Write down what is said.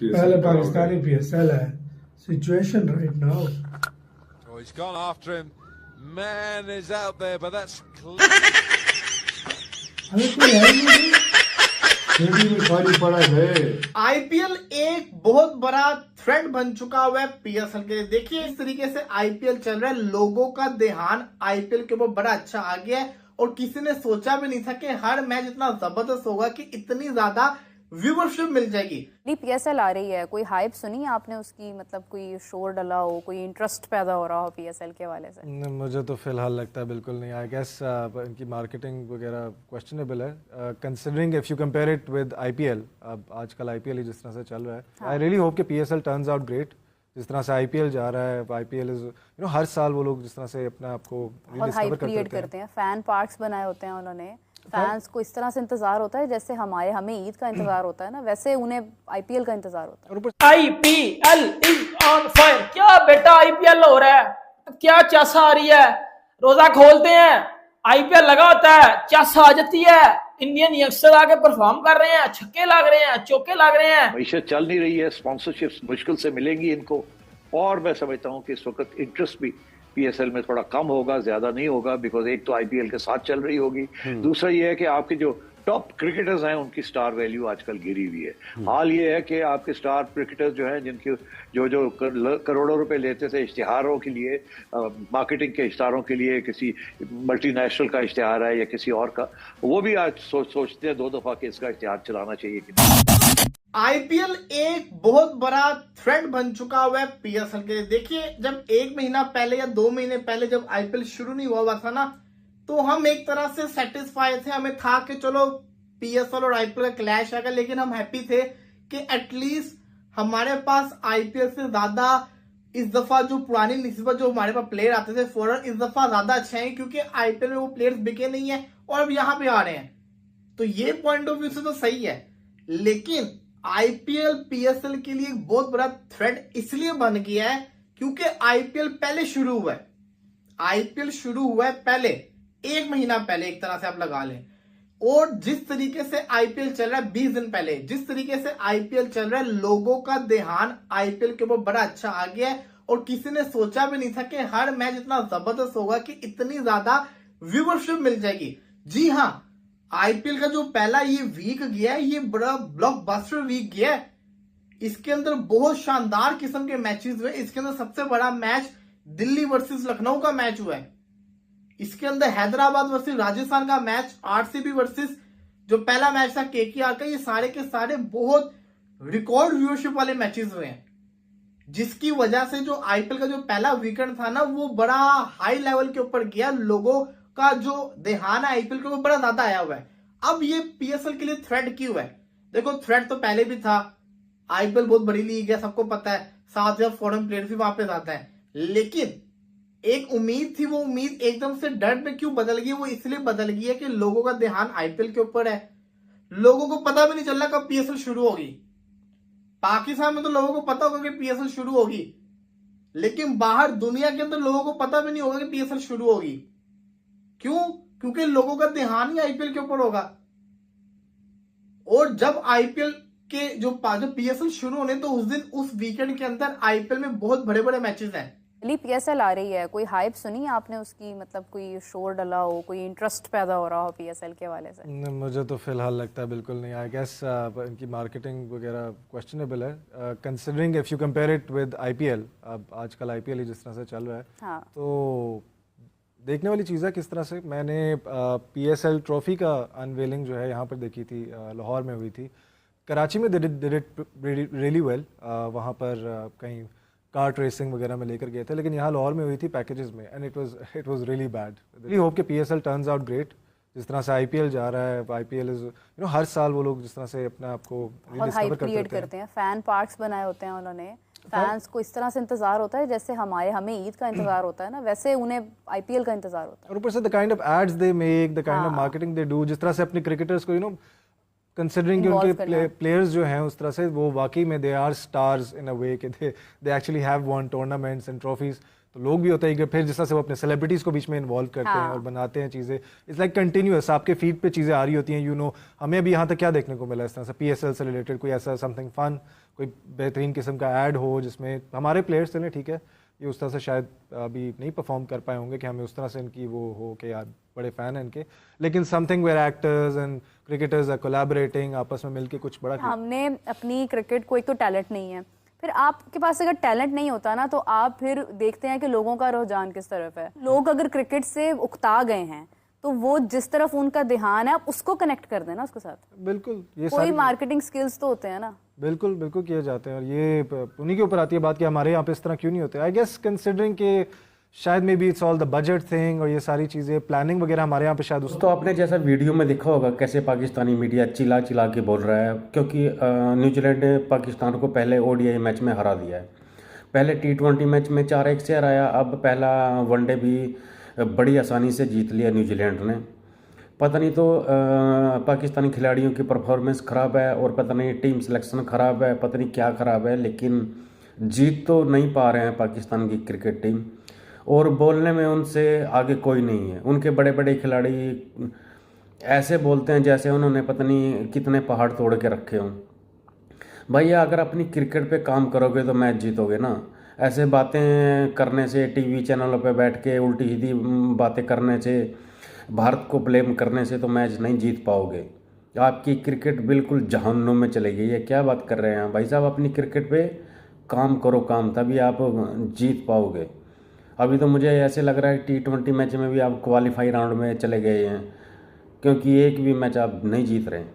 पहले पाकिस्तानी PSL है situation right now. Oh, he's gone after him. Man is out there, but that's अरे कोई है ही नहीं. खाली पड़ा है. आईपीएल एक बहुत बड़ा थ्रेड बन चुका हुआ है पीएसएल के लिए. देखिए इस तरीके से आईपीएल चल रहा है, लोगों का ध्यान आईपीएल के ऊपर बड़ा अच्छा आ गया है और किसी ने सोचा भी नहीं था कि हर मैच इतना जबरदस्त होगा कि इतनी ज्यादा व्यूवरशिप मिल जाएगी. पीएसएल आ रही है, कोई हाइप सुनी है आपने उसकी? मतलब कोई शोर डला हो, कोई इंटरेस्ट पैदा हो रहा हो पीएसएल के हवाले से? मुझे तो फिलहाल लगता है बिल्कुल नहीं. आई गेस इनकी मार्केटिंग वगैरह क्वेश्चनेबल है, considering if you compare it with IPL. अब आजकल आईपीएल ही जिस तरह से चल रहा है, आई रियली होप कि पीएसएल टर्न्स आउट ग्रेट. जिस तरह से आईपीएल जा रहा है, आईपीएल इज हर साल वो लोग जिस तरह से अपने आप को हाइप क्रिएट करते हैं, फैन पार्क्स बनाए होते हैं उन्होंने. फैंस को इस तरह से इंतजार होता है जैसे हमें ईद का इंतजार होता है ना, वैसे उन्हें आईपीएल का इंतजार होता है. IPL is on fire. क्या बेटा आईपीएल हो रहा है, क्या चस आ रही है. रोजा खोलते हैं, आईपीएल लगा होता है, चस आ जाती है. इंडियन यंगस्टर आके परफॉर्म कर रहे हैं, छक्के लग रहे हैं, चौके लग रहे हैं. मीशत चल नहीं रही है, स्पॉन्सरशिप्स मुश्किल से मिलेंगी इनको. और मैं समझता हूँ कि इस वक्त इंटरेस्ट भी पीएसएल में थोड़ा कम होगा, ज्यादा नहीं होगा, बिकॉज एक तो आईपीएल के साथ चल रही होगी. दूसरा ये है कि आपके जो टॉप क्रिकेटर्स हैं उनकी स्टार वैल्यू आजकल गिरी हुई है. हाल ये है कि आपके स्टार क्रिकेटर्स जो हैं, जिनके जो करोड़ों रुपए लेते थे इश्तिहारों के लिए, मार्केटिंग के इश्तिहारों के लिए, किसी मल्टीनेशनल का इश्तिहार है या किसी और का, वो भी आज सोचते हैं 2 दफा कि इसका इश्तिहार चलाना चाहिए कि नहीं. आईपीएल एक बहुत बड़ा थ्रेड बन चुका हुआ है पीएसएल के लिए. देखिए जब 1 महीना पहले या 2 महीने पहले जब आईपीएल शुरू नहीं हुआ था ना, तो हम एक तरह से सेटिस्फाई थे. हमें था कि चलो पीएसएल और आईपीएल का क्लैश आएगा, लेकिन हम हैप्पी थे कि एटलीस्ट हमारे पास आईपीएल से ज्यादा इस दफा जो पुरानी निस्बत जो हमारे पास प्लेयर आते थे फॉरन, इस दफा ज्यादा अच्छे हैं क्योंकि आईपीएल में वो प्लेयर्स बिके नहीं है और अब यहाँ पे आ रहे हैं. तो ये पॉइंट ऑफ व्यू से तो सही है, लेकिन आईपीएल पीएसएल के लिए एक बहुत बड़ा थ्रेड इसलिए बन गया है क्योंकि आईपीएल पहले शुरू हुआ है. आईपीएल शुरू हुआ है पहले 1 महीना पहले एक तरह से आप लगा लें. और जिस तरीके से आईपीएल चल रहा है 20 दिन पहले, जिस तरीके से आईपीएल चल रहा है, लोगों का ध्यान आईपीएल के ऊपर बड़ा अच्छा आ गया है और किसी ने सोचा भी नहीं था कि हर मैच इतना जबरदस्त होगा कि इतनी ज्यादा व्यूवरशिप मिल जाएगी. जी हाँ, आईपीएल का जो पहला ये वीक गया है, ये बड़ा ब्लॉकबस्टर वीक गया है. इसके अंदर बहुत शानदार किस्म के मैचेस हुए. इसके अंदर सबसे बड़ा मैच दिल्ली वर्सेस लखनऊ का मैच हुआ है. इसके अंदर हैदराबाद वर्सेस राजस्थान का मैच, आरसीबी वर्सेस जो पहला मैच था केकेआर का, ये सारे के सारे बहुत रिकॉर्ड व्यूअरशिप वाले मैचेस हुए हैं. जिसकी वजह से जो आईपीएल का जो पहला वीकेंड था ना, वो बड़ा हाई लेवल के ऊपर गया. लोगों का जो ध्यान है आईपीएल के ऊपर बड़ा ज्यादा आया हुआ है. अब ये पीएसएल के लिए थ्रेड क्यों है? देखो थ्रेड तो पहले भी था. आईपीएल बहुत बड़ी लीग है, सबको पता है, 7,000 फॉरेन प्लेयर्स भी वहां पे जाता है. लेकिन एक उम्मीद थी, वो उम्मीद एकदम से डर में क्यों बदल गई? वो इसलिए बदल गई है कि लोगों का ध्यान आईपीएल के ऊपर है. लोगों को पता भी नहीं चल रहा कब पीएसएल शुरू होगी. पाकिस्तान में तो लोगों को पता होगा कि पीएसएल शुरू होगी, लेकिन बाहर दुनिया के अंदर लोगों को पता भी नहीं होगा कि पीएसएल शुरू होगी. क्यों? क्योंकि लोगों का ध्यान ही आईपीएल के ऊपर होगा. और जब आईपीएल के जो पीएसएल शुरू होने, तो उस दिन उस वीकेंड के अंदर आईपीएल में बहुत बड़े बड़े मैचेस हैं. पीएसएल आ रही है, कोई हाइप सुनी है आपने उसकी? मतलब कोई शोर डला हो, कोई इंटरेस्ट पैदा हो रहा हो पीएसएल के हवाले से? मुझे तो फिलहाल लगता है बिल्कुल नहीं. आई गेस इनकी मार्केटिंग वगैरह क्वेश्चनेबल है, considering if you compare it with IPL. अब आजकल आईपीएल ही जिस तरह से चल रहा है, तो देखने वाली चीज़ है किस तरह से. मैंने पीएसएल ट्रॉफी का अनवेलिंग जो है यहाँ पर देखी थी, लाहौर में हुई थी. कराची में डिड इट रियली वेल. वहाँ पर कहीं कार्ट रेसिंग वगैरह में लेकर गए थे, लेकिन यहाँ लाहौर में हुई थी पैकेजेस में, and it was really bad. Really hope कि पीएसएल टर्न्स आउट ग्रेट. जिस तरह से आईपीएल जा रहा है, आईपीएल इज हर साल वो लोग जिस तरह से अपने आप को हाइप क्रिएट करते हैं, फैन पार्क्स बनाए होते हैं उन्होंने. फैंस को इस तरह से इंतजार होता है जैसे हमें ईद का इंतजार होता है ना, वैसे उन्हें आईपीएल का इंतजार होता है. और ऊपर से the kind of ads they make, the kind of marketing they do, जिस तरह से अपने क्रिकेटर्स को कंसिडरिंग कि involve उनके करना। प्लेयर्स जो हैं उस तरह से वो वाकई में दे आर स्टार्स इन अ वे कि they actually have one tournaments and trophies, तो लोग भी होते हैं कि फिर जिस तरह से वो अपने सेलिब्रिटीज को बीच में इन्वॉल्व करते हैं और बनाते हैं चीज़ें, इट्स लाइक कंटिन्यूअस, आपके फीड पे चीज़ें आ रही होती हैं, यू नो। हमें अभी यहाँ तक क्या देखने को मिला इस तरह से PSL से रिलेटेड कोई ऐसा समथिंग फन, कोई बेहतरीन किस्म का ऐड हो जिसमें हमारे प्लेयर्स चलें, ठीक है ये उस तरह से शायद अभी नहीं परफॉर्म कर पाए होंगे कि हमें उस तरह से इनकी वो हो कि यार बड़े फ़ैन हैं इनके, लेकिन something where actors and cricketers are collaborating, आपस में मिलके कुछ बड़ा हमने अपनी क्रिकेट को, एक तो टैलेंट नहीं है, फिर आपके पास अगर टैलेंट नहीं होता ना तो आप फिर देखते हैं कि लोगों का रुझान किस तरफ है। लोग अगर क्रिकेट से उकता गए हैं तो वो जिस तरफ उनका ध्यान है आप उसको कनेक्ट कर देना उसके साथ। बिल्कुल, ये कोई मार्केटिंग स्किल्स तो होते हैं ना। बिल्कुल बिल्कुल किए जाते हैं, और ये उन्हीं के ऊपर आती है बात कि हमारे यहाँ पे इस तरह क्यों नहीं होते। आई गेस कंसिडरिंग कि शायद may be it's all the budget thing और ये सारी चीज़ें प्लानिंग वगैरह हमारे यहाँ पे शायद तो आपने जैसा वीडियो में देखा होगा कैसे पाकिस्तानी मीडिया चिल्ला चिल्ला के बोल रहा है, क्योंकि न्यूजीलैंड ने पाकिस्तान को पहले ODI मैच में हरा दिया है, पहले T20 मैच में 4-1 से हराया, अब पहला वनडे भी बड़ी आसानी से जीत लिया न्यूजीलैंड ने। पता नहीं तो पाकिस्तानी खिलाड़ियों की परफॉर्मेंस ख़राब है और पता नहीं टीम सिलेक्शन ख़राब है, पता नहीं क्या ख़राब है, लेकिन जीत तो नहीं पा रहे हैं पाकिस्तान की क्रिकेट टीम, और बोलने में उनसे आगे कोई नहीं है। उनके बड़े बड़े खिलाड़ी ऐसे बोलते हैं जैसे उन्होंने पता नहीं कितने पहाड़ तोड़ के रखे हों। भैया अगर अपनी क्रिकेट पे काम करोगे तो मैच जीतोगे ना, ऐसे बातें करने से, टीवी चैनलों पे बैठ के उल्टी सीधी बातें करने से, भारत को ब्लेम करने से तो मैच नहीं जीत पाओगे। आपकी क्रिकेट बिल्कुल जहन्नुम में चली गई है। क्या बात कर रहे हैं भाई साहब, अपनी क्रिकेट पे काम करो काम, तभी आप जीत पाओगे। अभी तो मुझे ऐसे लग रहा है T20 मैच में भी आप क्वालिफाई राउंड में चले गए हैं, क्योंकि एक भी मैच आप नहीं जीत रहे हैं।